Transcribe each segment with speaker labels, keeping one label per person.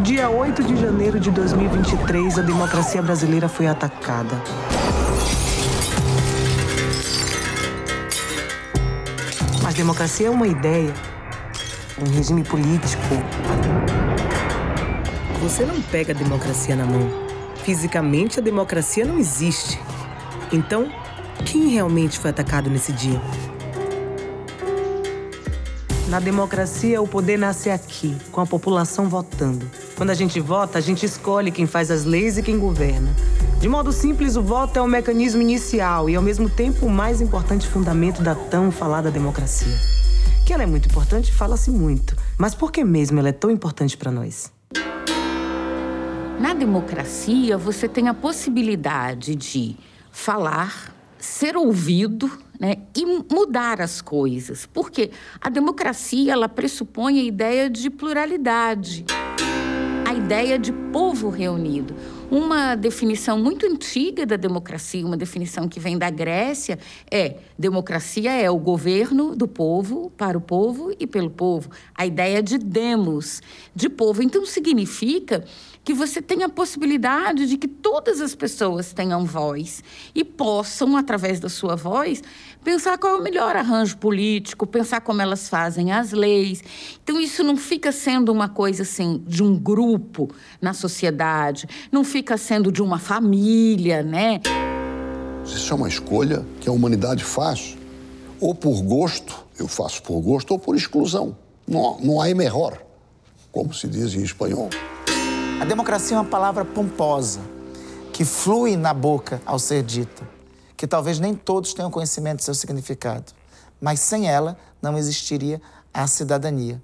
Speaker 1: dia 8 de janeiro de 2023, a democracia brasileira foi atacada. Mas democracia é uma ideia, um regime político. Você não pega a democracia na mão. Fisicamente, a democracia não existe. Então, quem realmente foi atacado nesse dia? Na democracia, o poder nasce aqui, com a população votando. Quando a gente vota, a gente escolhe quem faz as leis e quem governa. De modo simples, o voto é o mecanismo inicial e, ao mesmo tempo, o mais importante fundamento da tão falada democracia. Que ela é muito importante, fala-se muito. Mas por que mesmo ela é tão importante para nós?
Speaker 2: Na democracia, você tem a possibilidade de falar, ser ouvido, né, e mudar as coisas. Porque a democracia, ela pressupõe a ideia de pluralidade, a ideia de povo reunido. Uma definição muito antiga da democracia, uma definição que vem da Grécia, democracia é o governo do povo, para o povo e pelo povo. A ideia de demos, de povo. Então, significa que você tem a possibilidade de que todas as pessoas tenham voz e possam, através da sua voz, pensar qual é o melhor arranjo político, pensar como elas fazem as leis. Então, isso não fica sendo uma coisa, assim, de um grupo na sociedade, não fica sendo de uma família, né?
Speaker 3: Isso é uma escolha que a humanidade faz, ou por gosto, eu faço por gosto, ou por exclusão. Não há melhor, como se diz em espanhol.
Speaker 4: A democracia é uma palavra pomposa, que flui na boca ao ser dita, que talvez nem todos tenham conhecimento do seu significado, mas sem ela não existiria a cidadania.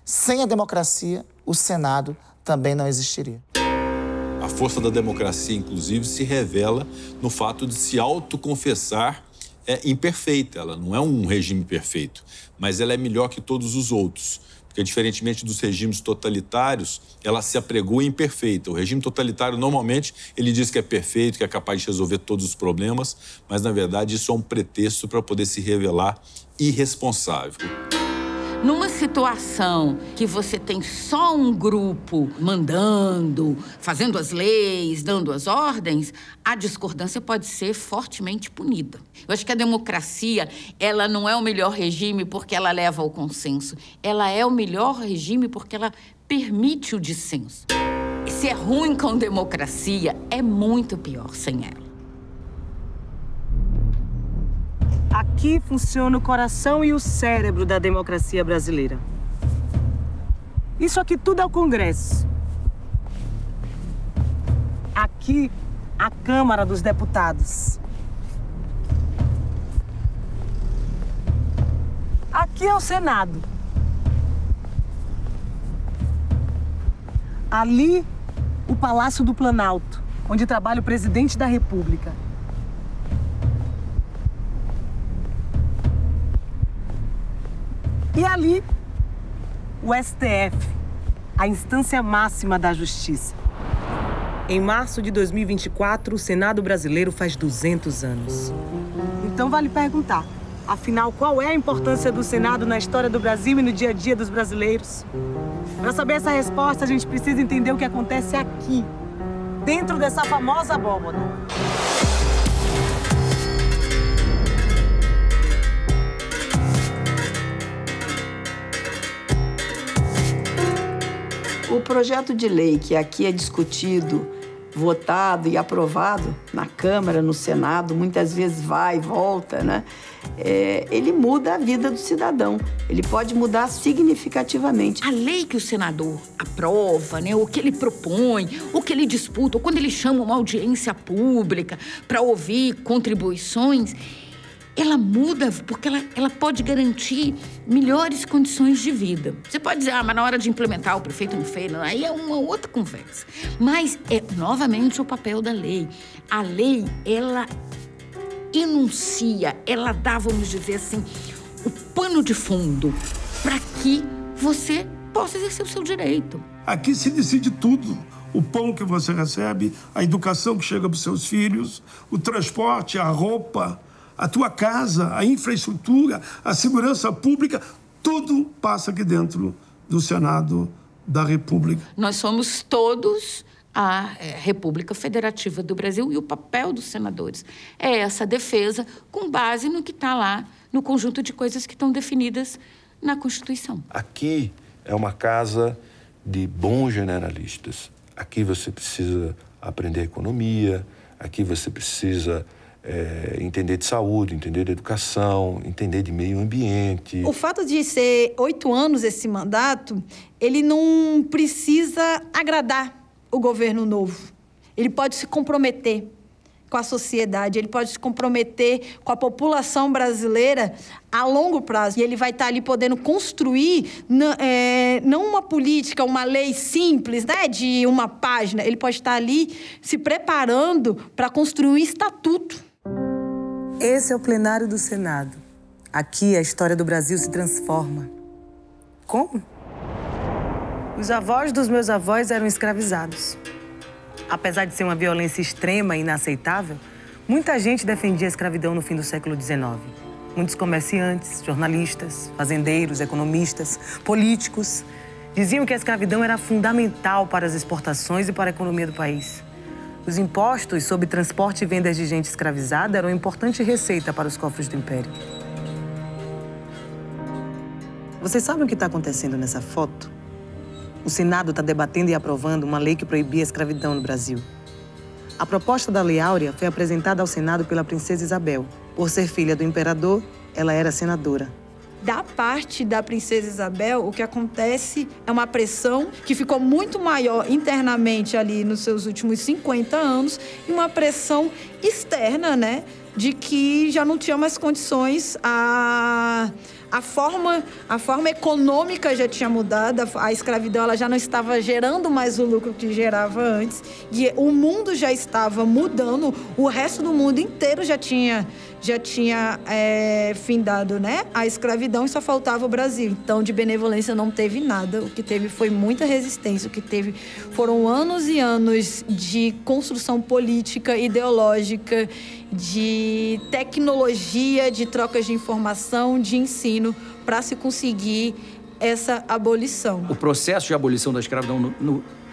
Speaker 4: Sem a democracia, o Senado também não existiria.
Speaker 5: A força da democracia, inclusive, se revela no fato de se autoconfessar imperfeita. Ela não é um regime perfeito, mas ela é melhor que todos os outros. Porque, diferentemente dos regimes totalitários, ela se apregou imperfeita. O regime totalitário, normalmente, ele diz que é perfeito, que é capaz de resolver todos os problemas, mas, na verdade, isso é um pretexto para poder se revelar irresponsável.
Speaker 2: Numa situação que você tem só um grupo mandando, fazendo as leis, dando as ordens, a discordância pode ser fortemente punida. Eu acho que a democracia, ela não é o melhor regime porque ela leva ao consenso. Ela é o melhor regime porque ela permite o dissenso. Se é ruim com democracia, é muito pior sem ela.
Speaker 1: Aqui funciona o coração e o cérebro da democracia brasileira. Isso aqui tudo é o Congresso. Aqui, a Câmara dos Deputados. Aqui é o Senado. Ali, o Palácio do Planalto, onde trabalha o presidente da República. E ali, o STF, a instância máxima da justiça. Em março de 2024, o Senado brasileiro faz 200 anos. Então vale perguntar, afinal, qual é a importância do Senado na história do Brasil e no dia a dia dos brasileiros? Para saber essa resposta, a gente precisa entender o que acontece aqui, dentro dessa famosa abóbora.
Speaker 6: O projeto de lei que aqui é discutido, votado e aprovado na Câmara, no Senado, muitas vezes vai e volta, né? Ele muda a vida do cidadão. Ele pode mudar significativamente.
Speaker 2: A lei que o senador aprova, né, o que ele propõe, o que ele disputa, ou quando ele chama uma audiência pública para ouvir contribuições, ela muda porque ela pode garantir melhores condições de vida. Você pode dizer, mas na hora de implementar o prefeito não fez, não, aí é uma outra conversa. Mas é, novamente, o papel da lei. A lei, ela enuncia, ela dá, vamos dizer assim, o pano de fundo para que você possa exercer o seu direito.
Speaker 7: Aqui se decide tudo. O pão que você recebe, a educação que chega para os seus filhos, o transporte, a roupa, a tua casa, a infraestrutura, a segurança pública, tudo passa aqui dentro do Senado da República.
Speaker 2: Nós somos todos a República Federativa do Brasil e o papel dos senadores é essa defesa com base no que está lá, no conjunto de coisas que estão definidas na Constituição.
Speaker 8: Aqui é uma casa de bons generalistas. Aqui você precisa aprender economia, aqui você precisa entender de saúde, entender de educação, entender de meio ambiente.
Speaker 9: O fato de ser 8 anos esse mandato, ele não precisa agradar o governo novo. Ele pode se comprometer com a sociedade, ele pode se comprometer com a população brasileira a longo prazo. E ele vai estar ali podendo construir não uma política, uma lei simples, né, de uma página. Ele pode estar ali se preparando para construir um estatuto.
Speaker 1: Esse é o plenário do Senado. Aqui a história do Brasil se transforma. Como? Os avós dos meus avós eram escravizados. Apesar de ser uma violência extrema e inaceitável, muita gente defendia a escravidão no fim do século XIX. Muitos comerciantes, jornalistas, fazendeiros, economistas, políticos diziam que a escravidão era fundamental para as exportações e para a economia do país. Os impostos sobre transporte e vendas de gente escravizada eram uma importante receita para os cofres do Império. Vocês sabem o que está acontecendo nessa foto? O Senado está debatendo e aprovando uma lei que proibia a escravidão no Brasil. A proposta da Lei Áurea foi apresentada ao Senado pela princesa Isabel. Por ser filha do imperador, ela era senadora.
Speaker 9: Da parte da princesa Isabel, o que acontece é uma pressão que ficou muito maior internamente ali nos seus últimos 50 anos e uma pressão externa, né, de que já não tinha mais condições, a forma econômica já tinha mudado, a escravidão ela já não estava gerando mais o lucro que gerava antes, e o mundo já estava mudando, o resto do mundo inteiro já tinha findado, né, a escravidão e só faltava o Brasil. Então, de benevolência não teve nada, o que teve foi muita resistência, o que teve foram anos e anos de construção política, ideológica, de tecnologia, de trocas de informação, de ensino, para se conseguir essa abolição.
Speaker 10: O processo de abolição da escravidão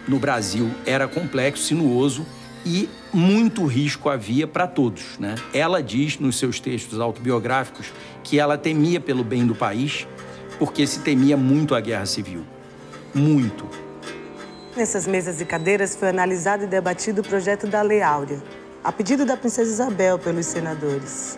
Speaker 10: no Brasil era complexo, sinuoso e muito risco havia para todos, né? Ela diz nos seus textos autobiográficos que ela temia pelo bem do país porque se temia muito a guerra civil. Muito.
Speaker 1: Nessas mesas e cadeiras foi analisado e debatido o projeto da Lei Áurea, a pedido da princesa Isabel pelos senadores.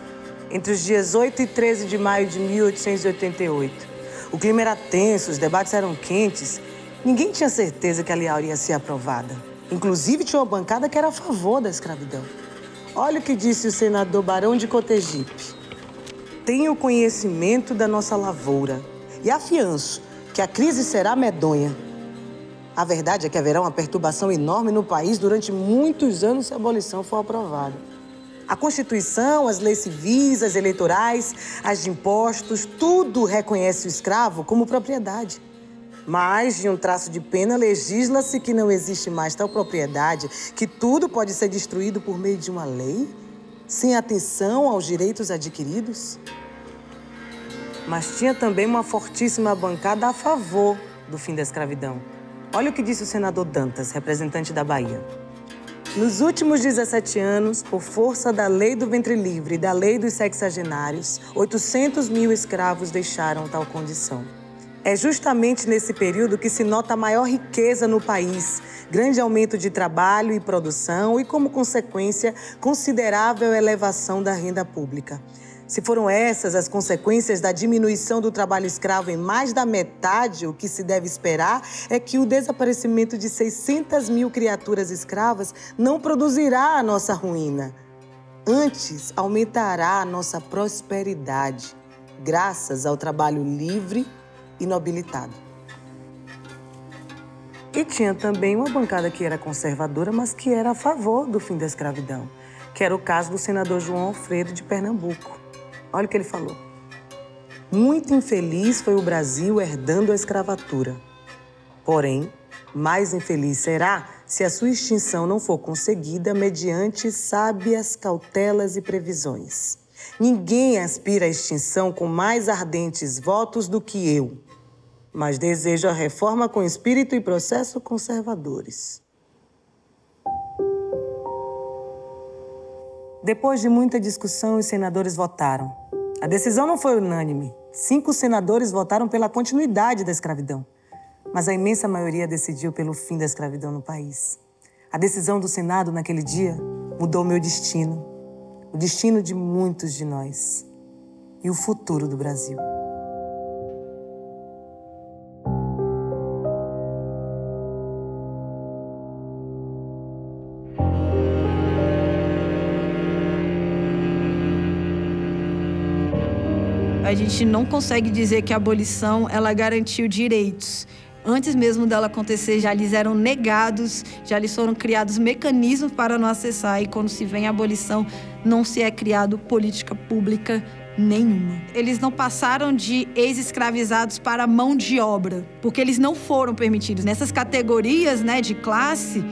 Speaker 1: Entre os dias 8 e 13 de maio de 1888. O clima era tenso, os debates eram quentes. Ninguém tinha certeza que a Lei Áurea ia ser aprovada. Inclusive, tinha uma bancada que era a favor da escravidão. Olha o que disse o senador Barão de Cotegipe. Tenho conhecimento da nossa lavoura e afianço que a crise será medonha. A verdade é que haverá uma perturbação enorme no país durante muitos anos se a abolição for aprovada. A Constituição, as leis civis, as eleitorais, as de impostos, tudo reconhece o escravo como propriedade. Mas, de um traço de pena, legisla-se que não existe mais tal propriedade, que tudo pode ser destruído por meio de uma lei, sem atenção aos direitos adquiridos. Mas tinha também uma fortíssima bancada a favor do fim da escravidão. Olha o que disse o senador Dantas, representante da Bahia. Nos últimos 17 anos, por força da lei do ventre livre e da lei dos sexagenários, 800 mil escravos deixaram tal condição. É justamente nesse período que se nota a maior riqueza no país, grande aumento de trabalho e produção e, como consequência, considerável elevação da renda pública. Se foram essas as consequências da diminuição do trabalho escravo em mais da metade, o que se deve esperar é que o desaparecimento de 600 mil criaturas escravas não produzirá a nossa ruína. Antes, aumentará a nossa prosperidade, graças ao trabalho livre e nobilitado. E tinha também uma bancada que era conservadora, mas que era a favor do fim da escravidão, que era o caso do senador João Alfredo de Pernambuco. Olha o que ele falou. Muito infeliz foi o Brasil herdando a escravatura. Porém, mais infeliz será se a sua extinção não for conseguida mediante sábias cautelas e previsões. Ninguém aspira à extinção com mais ardentes votos do que eu. mas desejo a reforma com espírito e processo conservadores. Depois de muita discussão, os senadores votaram. A decisão não foi unânime. 5 senadores votaram pela continuidade da escravidão. Mas a imensa maioria decidiu pelo fim da escravidão no país. A decisão do Senado naquele dia mudou meu destino, o destino de muitos de nós e o futuro do Brasil.
Speaker 9: A gente não consegue dizer que a abolição ela garantiu direitos. Antes mesmo dela acontecer, já lhes eram negados, já lhes foram criados mecanismos para não acessar. E quando se vem a abolição, não se é criado política pública nenhuma. Eles não passaram de ex-escravizados para mão de obra, porque eles não foram permitidos. Nessas categorias, né, de classe,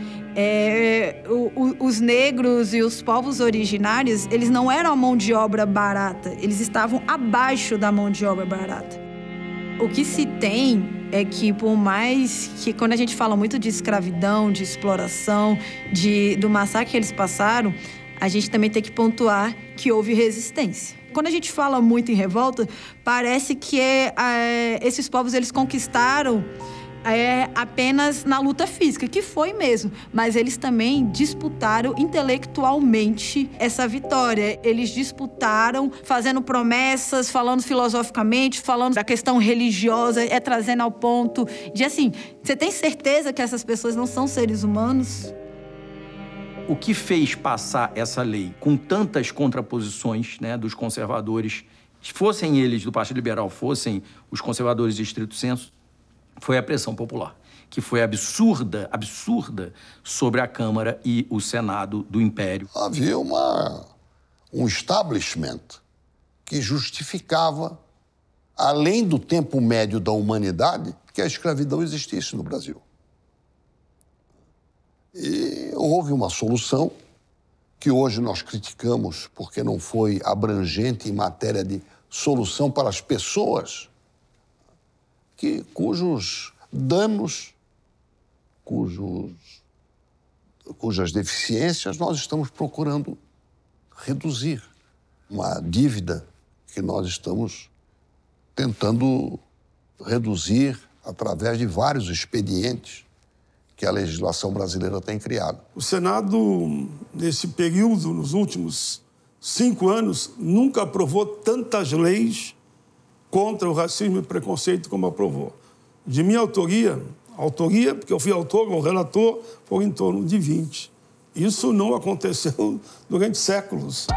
Speaker 9: os negros e os povos originários, eles não eram a mão de obra barata, eles estavam abaixo da mão de obra barata. O que se tem é que, por mais que quando a gente fala muito de escravidão, de exploração, do massacre que eles passaram, a gente também tem que pontuar que houve resistência. Quando a gente fala muito em revolta, parece que esses povos eles conquistaram apenas na luta física, que foi mesmo. Mas eles também disputaram intelectualmente essa vitória. Eles disputaram fazendo promessas, falando filosoficamente, falando da questão religiosa, trazendo ao ponto de assim, você tem certeza que essas pessoas não são seres humanos?
Speaker 10: O que fez passar essa lei com tantas contraposições, né, dos conservadores, fossem eles do Partido Liberal, fossem os conservadores de estrito senso, foi a pressão popular, que foi absurda sobre a Câmara e o Senado do Império.
Speaker 3: Havia um establishment que justificava, além do tempo médio da humanidade, que a escravidão existisse no Brasil. E houve uma solução que hoje nós criticamos porque não foi abrangente em matéria de solução para as pessoas cujos danos, cujas deficiências nós estamos procurando reduzir. Uma dívida que nós estamos tentando reduzir através de vários expedientes que a legislação brasileira tem criado.
Speaker 7: O Senado, nesse período, nos últimos 5 anos, nunca aprovou tantas leis contra o racismo e preconceito como aprovou. De minha autoria, porque eu fui autor, o relator, foi em torno de 20. Isso não aconteceu durante séculos.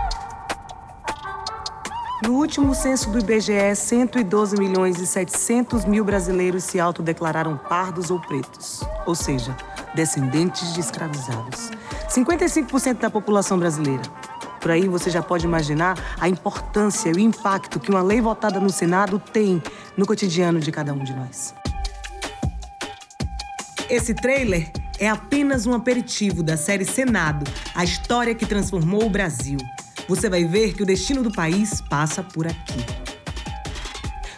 Speaker 1: No último censo do IBGE, 112.700.000 brasileiros se autodeclararam pardos ou pretos, ou seja, descendentes de escravizados. 55% da população brasileira. Por aí você já pode imaginar a importância e o impacto que uma lei votada no Senado tem no cotidiano de cada um de nós. Esse trailer é apenas um aperitivo da série Senado, a história que transformou o Brasil. Você vai ver que o destino do país passa por aqui.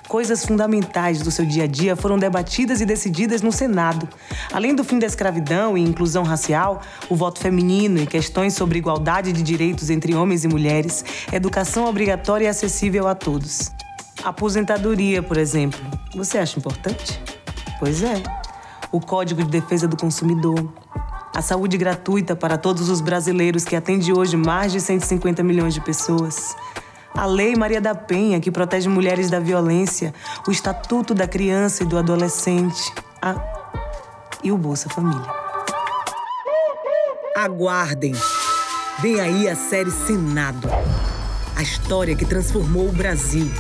Speaker 1: Coisas fundamentais do seu dia a dia foram debatidas e decididas no Senado. Além do fim da escravidão e inclusão racial, o voto feminino e questões sobre igualdade de direitos entre homens e mulheres, educação obrigatória e acessível a todos. Aposentadoria, por exemplo. Você acha importante? Pois é. O Código de Defesa do Consumidor. A saúde gratuita para todos os brasileiros, que atende hoje mais de 150 milhões de pessoas. A Lei Maria da Penha, que protege mulheres da violência. O Estatuto da Criança e do Adolescente. E o Bolsa Família. Aguardem! Vem aí a série Senado. A história que transformou o Brasil.